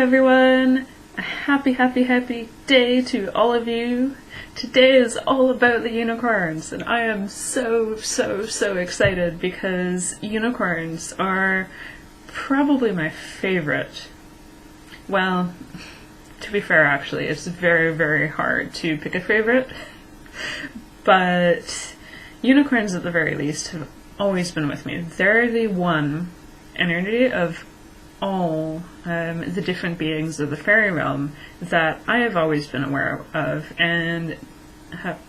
everyone! A happy day to all of you. Today is all about the unicorns, and I am so excited because unicorns are probably my favorite. Well, to be fair, actually, it's very hard to pick a favorite, but unicorns at the very least have always been with me. They're the one energy of all the different beings of the fairy realm that I have always been aware of, and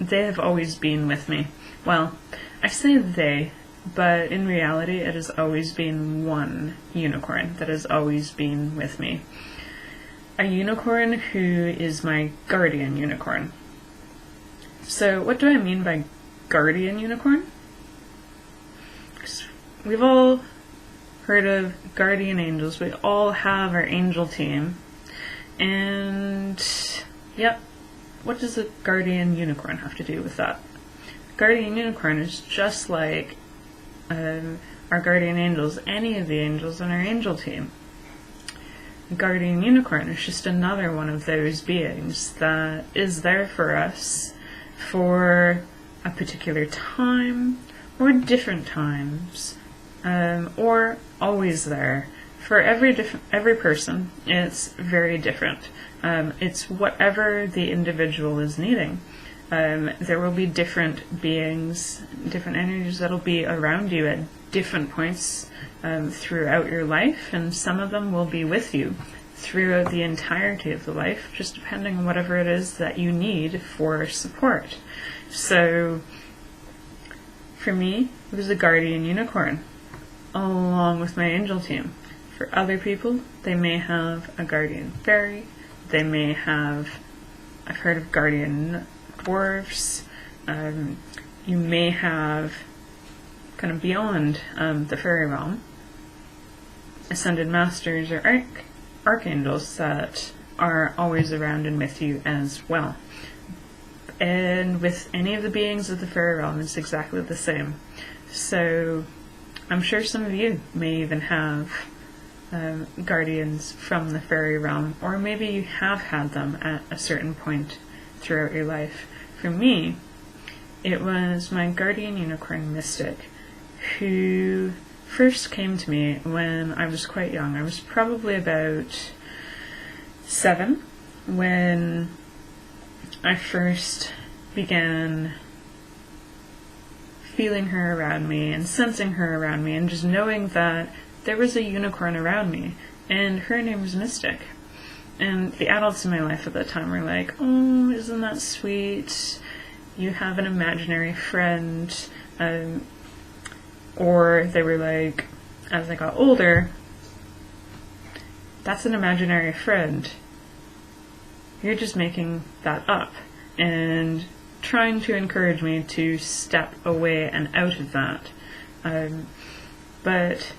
they have always been with me. Well, I say they, but in reality it has always been one unicorn that has always been with me. A unicorn who is my guardian unicorn. So what do I mean by guardian unicorn? 'Cause we've all heard of guardian angels. We all have our angel team. And, yep, what does a guardian unicorn have to do with that? Guardian unicorn is just like our guardian angels, any of the angels on our angel team. Guardian unicorn is just another one of those beings that is there for us for a particular time or different times, or always there. For every person, it's very different. It's whatever the individual is needing. There will be different beings, different energies that'll be around you at different points throughout your life, and some of them will be with you throughout the entirety of the life, just depending on whatever it is that you need for support. So, for me, it was a guardian unicorn, along with my angel team. For other people, they may have a guardian fairy, they may have, I've heard of guardian dwarves, you may have, kind of beyond the fairy realm, ascended masters or archangels that are always around and with you as well. And with any of the beings of the fairy realm, it's exactly the same. So I'm sure some of you may even have guardians from the fairy realm, or maybe you have had them at a certain point throughout your life. For me, it was my guardian unicorn mystic, who first came to me when I was quite young. I was probably about 7 when I first began feeling her around me and sensing her around me and just knowing that there was a unicorn around me, and her name was Mystic. And the adults in my life at that time were like, "Oh, isn't that sweet? You have an imaginary friend." Or they were like, as I got older, "That's an imaginary friend. You're just making that up," and trying to encourage me to step away and out of that. But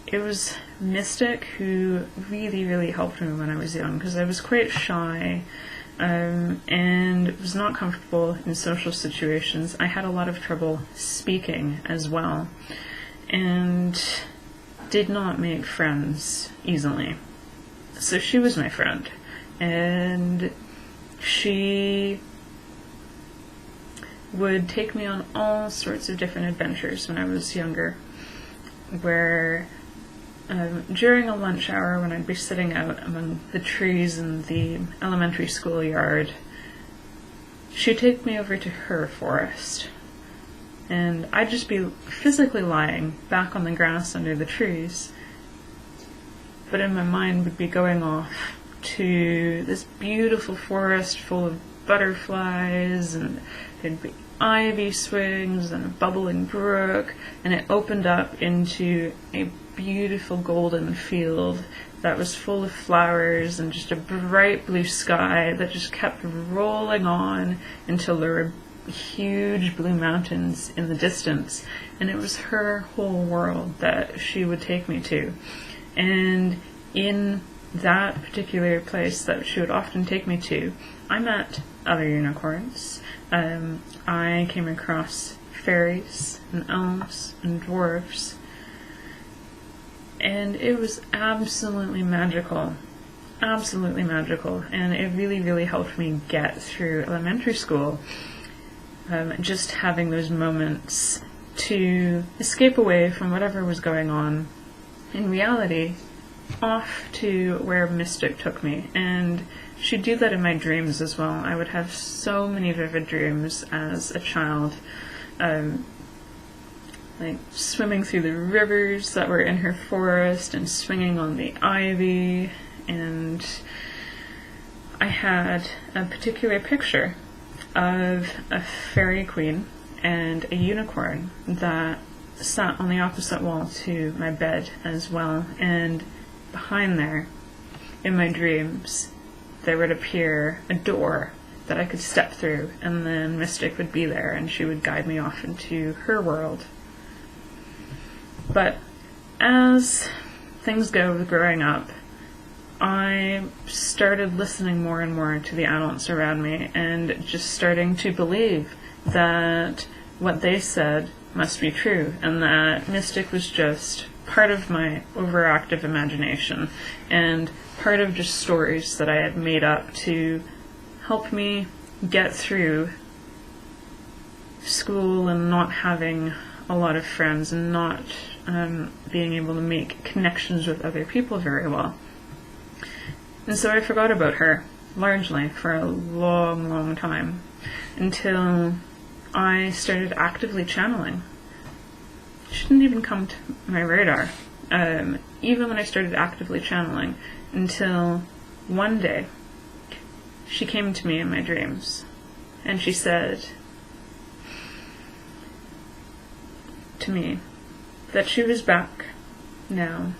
it was Mystic who really helped me when I was young, because I was quite shy and was not comfortable in social situations. I had a lot of trouble speaking as well, and did not make friends easily. So she was my friend, and she would take me on all sorts of different adventures when I was younger, where during a lunch hour when I'd be sitting out among the trees in the elementary school yard, she'd take me over to her forest, and I'd just be physically lying back on the grass under the trees, but in my mind would be going off to this beautiful forest full of butterflies, and there'd be ivy swings and a bubbling brook, and it opened up into a beautiful golden field that was full of flowers and just a bright blue sky that just kept rolling on until there were huge blue mountains in the distance. And it was her whole world that she would take me to. And in that particular place that she would often take me to, I met other unicorns. I came across fairies and elves and dwarves, and it was absolutely magical. absolutely magical, and it really, really helped me get through elementary school. Just having those moments to escape away from whatever was going on in reality, off to where Mystic took me. And she'd do that in my dreams as well. I would have so many vivid dreams as a child, like swimming through the rivers that were in her forest and swinging on the ivy. And I had a particular picture of a fairy queen and a unicorn that sat on the opposite wall to my bed as well. And behind there, in my dreams, there would appear a door that I could step through, and then Mystic would be there and she would guide me off into her world. But as things go with growing up, I started listening more and more to the adults around me and just starting to believe that what they said must be true, and that Mystic was just part of my overactive imagination and part of just stories that I had made up to help me get through school and not having a lot of friends and not being able to make connections with other people very well. And so I forgot about her, largely, for a long, long time, until I started actively channeling. She didn't even come to my radar, even when I started actively channeling, until one day she came to me in my dreams, and she said to me that she was back now,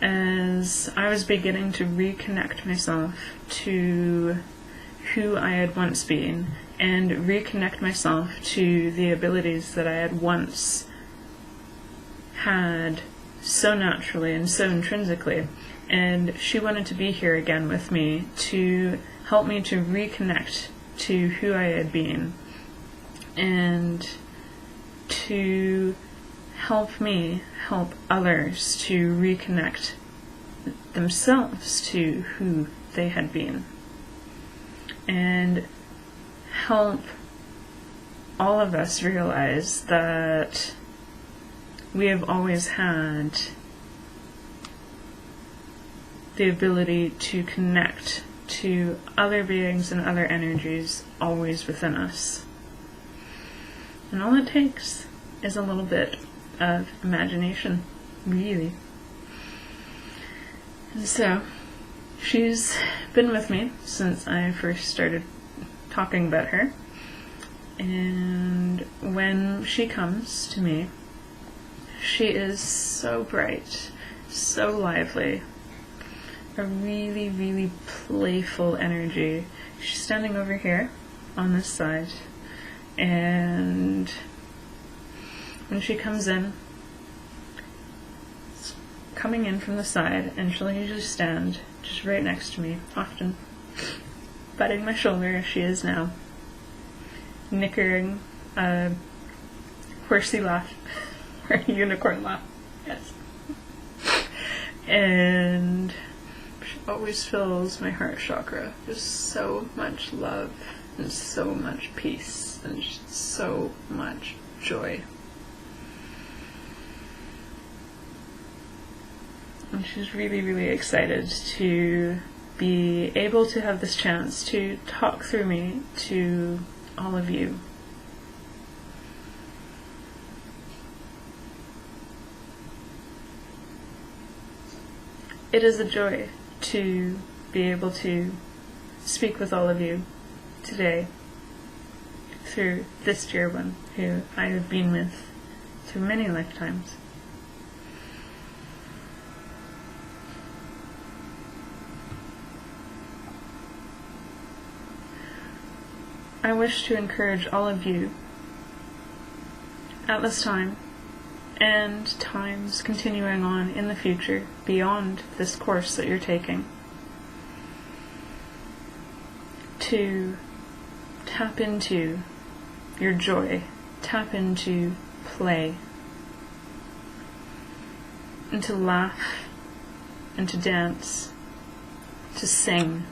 as I was beginning to reconnect myself to who I had once been, and reconnect myself to the abilities that I had once had so naturally and so intrinsically. And she wanted to be here again with me to help me to reconnect to who I had been, and to help me help others to reconnect themselves to who they had been, and help all of us realize that we have always had the ability to connect to other beings and other energies always within us. And all it takes is a little bit of imagination, really. And so, she's been with me since I first started talking about her. And when she comes to me, she is so bright, so lively, a really, really playful energy. She's standing over here on this side, and when she comes in, it's coming in from the side, and she'll usually stand just right next to me, often patting my shoulder as she is now, nickering a horsey laugh, or a unicorn laugh, yes. And she always fills my heart chakra with so much love and so much peace and just so much joy. And she's really, really excited to be able to have this chance to talk through me to all of you. It is a joy to be able to speak with all of you today through this dear one who I have been with through many lifetimes. I wish to encourage all of you at this time, and times continuing on in the future beyond this course that you're taking, to tap into your joy, tap into play, and to laugh, and to dance, to sing,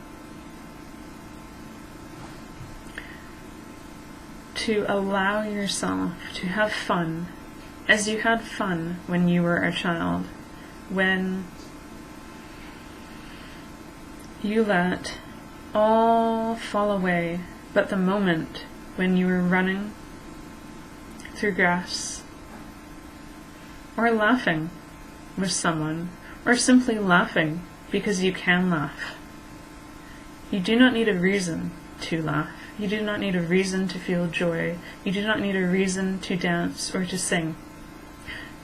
to allow yourself to have fun as you had fun when you were a child, when you let all fall away but the moment when you were running through grass, or laughing with someone, or simply laughing because you can laugh. You do not need a reason to laugh. You do not need a reason to feel joy. You do not need a reason to dance or to sing.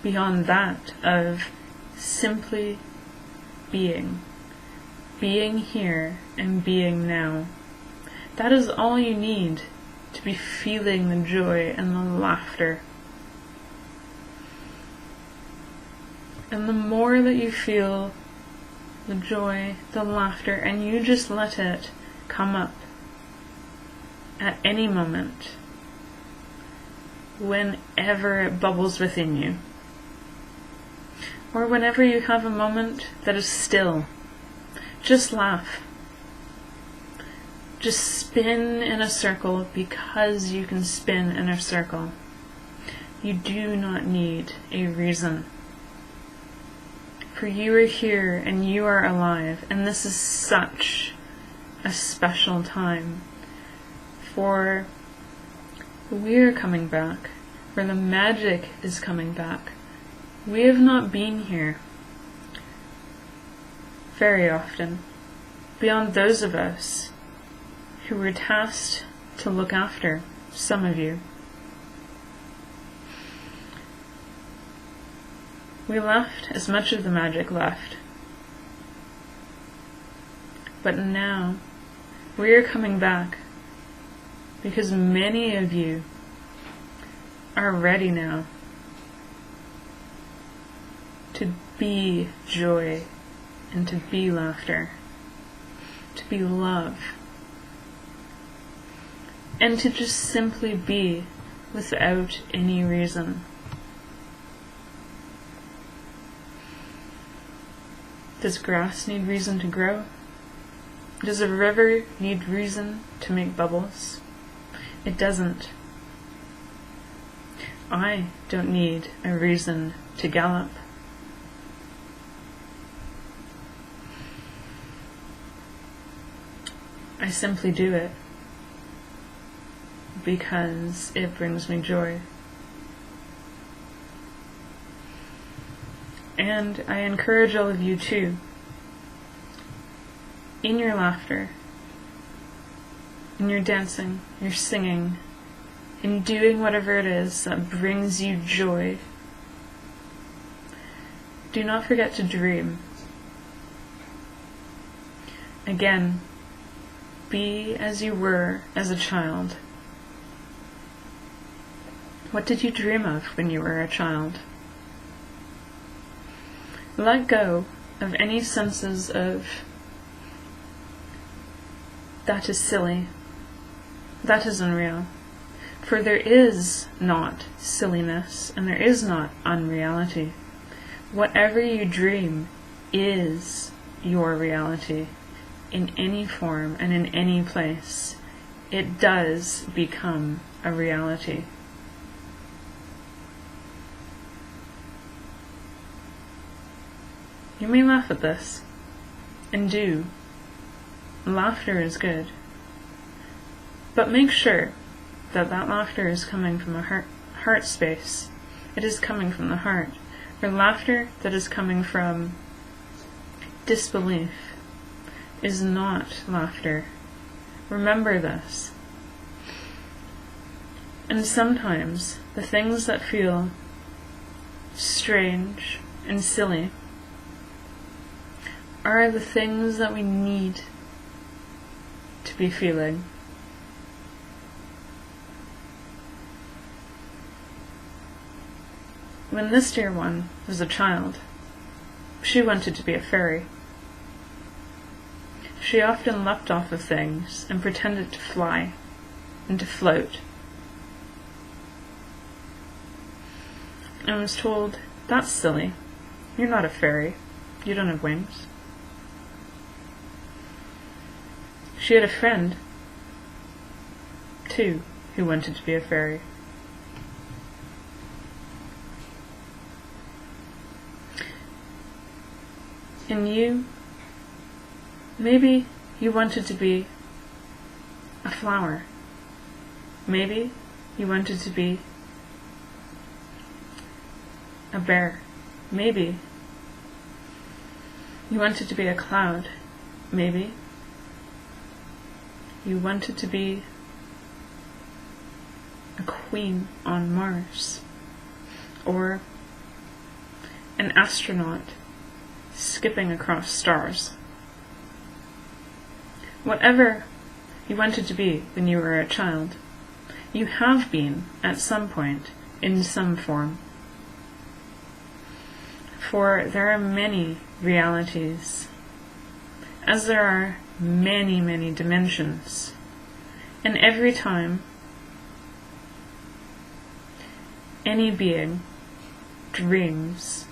Beyond that of simply being here and being now. That is all you need to be feeling the joy and the laughter. And the more that you feel the joy, the laughter, and you just let it come up at any moment, whenever it bubbles within you, or whenever you have a moment that is still, just laugh. Just spin in a circle because you can spin in a circle. You do not need a reason. For you are here and you are alive, and this is such a special time. For we are coming back, for the magic is coming back. We have not been here very often, beyond those of us who were tasked to look after some of you. We left as much of the magic left. But now we are coming back because many of you are ready now to be joy and to be laughter, to be love, and to just simply be without any reason. Does grass need reason to grow? Does a river need reason to make bubbles? It doesn't. I don't need a reason to gallop. I simply do it because it brings me joy. And I encourage all of you too, in your laughter, in your dancing, your singing, in doing whatever it is that brings you joy, do not forget to dream. Again, be as you were as a child. What did you dream of when you were a child? Let go of any senses of that is silly, that is unreal. For there is not silliness and there is not unreality. Whatever you dream is your reality in any form and in any place. It does become a reality. You may laugh at this, and do. Laughter is good. But make sure that that laughter is coming from a heart space. It is coming from the heart. For laughter that is coming from disbelief is not laughter. Remember this. And sometimes the things that feel strange and silly are the things that we need to be feeling. When this dear one was a child, she wanted to be a fairy. She often leapt off of things and pretended to fly and to float, and was told, "That's silly. You're not a fairy. You don't have wings." She had a friend, too, who wanted to be a fairy. And you, maybe you wanted to be a flower. Maybe you wanted to be a bear. Maybe you wanted to be a cloud. Maybe you wanted to be a queen on Mars, or an astronaut skipping across stars. Whatever you wanted to be when you were a child, you have been at some point in some form. For there are many realities, as there are many, many dimensions, and every time any being dreams,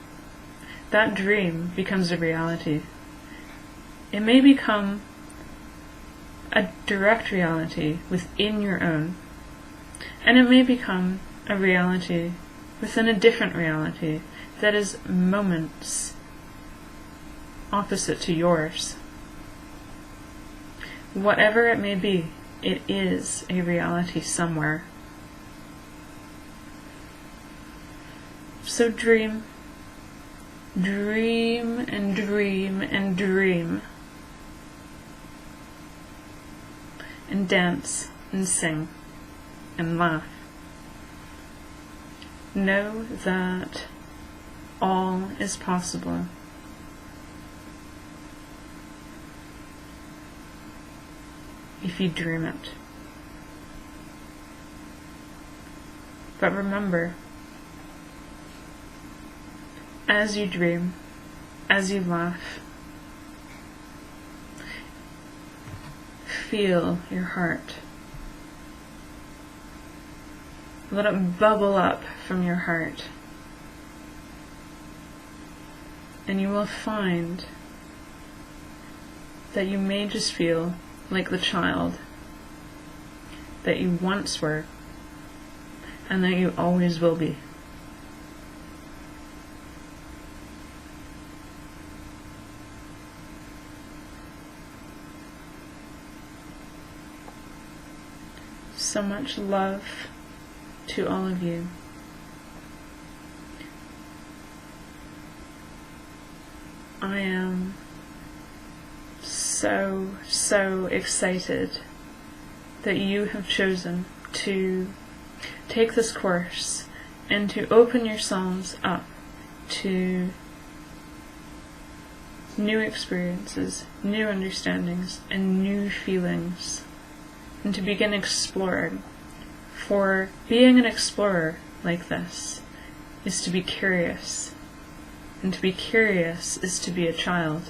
that dream becomes a reality. It may become a direct reality within your own, and it may become a reality within a different reality that is moments opposite to yours. Whatever it may be, it is a reality somewhere. So dream, dream and dream and dream, and dance and sing and laugh. Know that all is possible. If you dream it. But remember, as you dream, as you laugh, feel your heart. Let it bubble up from your heart. And you will find that you may just feel like the child that you once were, and that you always will be. So much love to all of you. I am so excited that you have chosen to take this course and to open yourselves up to new experiences, new understandings, and new feelings, and to begin exploring. For being an explorer like this is to be curious, and to be curious is to be a child.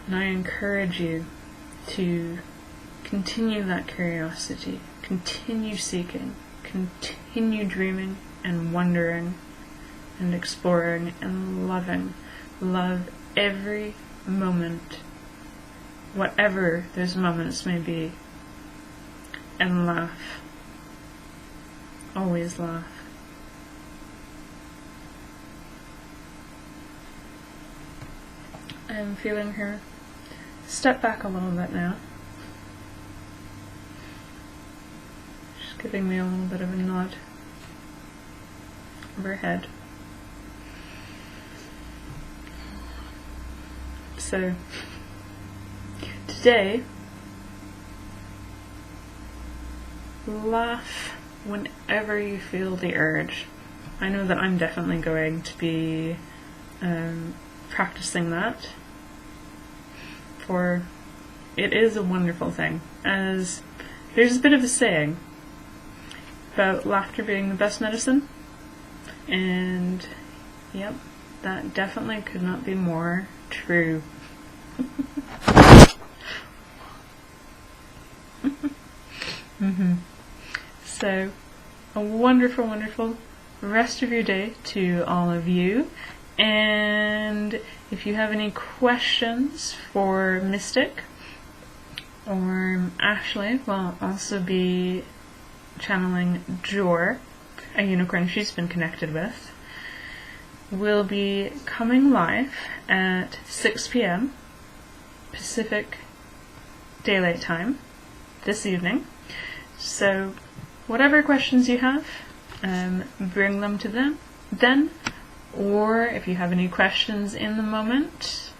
And I encourage you to continue that curiosity, continue seeking, continue dreaming and wondering and exploring and loving. Love every moment, whatever those moments may be, and laugh. Always laugh. I'm feeling her step back a little bit now. She's giving me a little bit of a nod of her head. So, today, laugh whenever you feel the urge. I know that I'm definitely going to be practicing that, for it is a wonderful thing. As there's a bit of a saying about laughter being the best medicine, and yep, that definitely could not be more true. So, a wonderful, wonderful rest of your day to all of you, And if you have any questions for Mystic, or Ashley will also be channeling Jor, a unicorn she's been connected with, will be coming live at 6 p.m. Pacific Daylight Time this evening. So whatever questions you have, bring them to them then, or if you have any questions in the moment,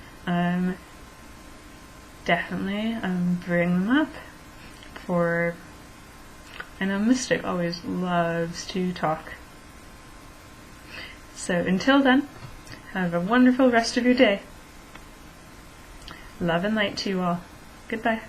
definitely bring them up. For I know Mystic always loves to talk. So until then, have a wonderful rest of your day. Love and light to you all. Goodbye.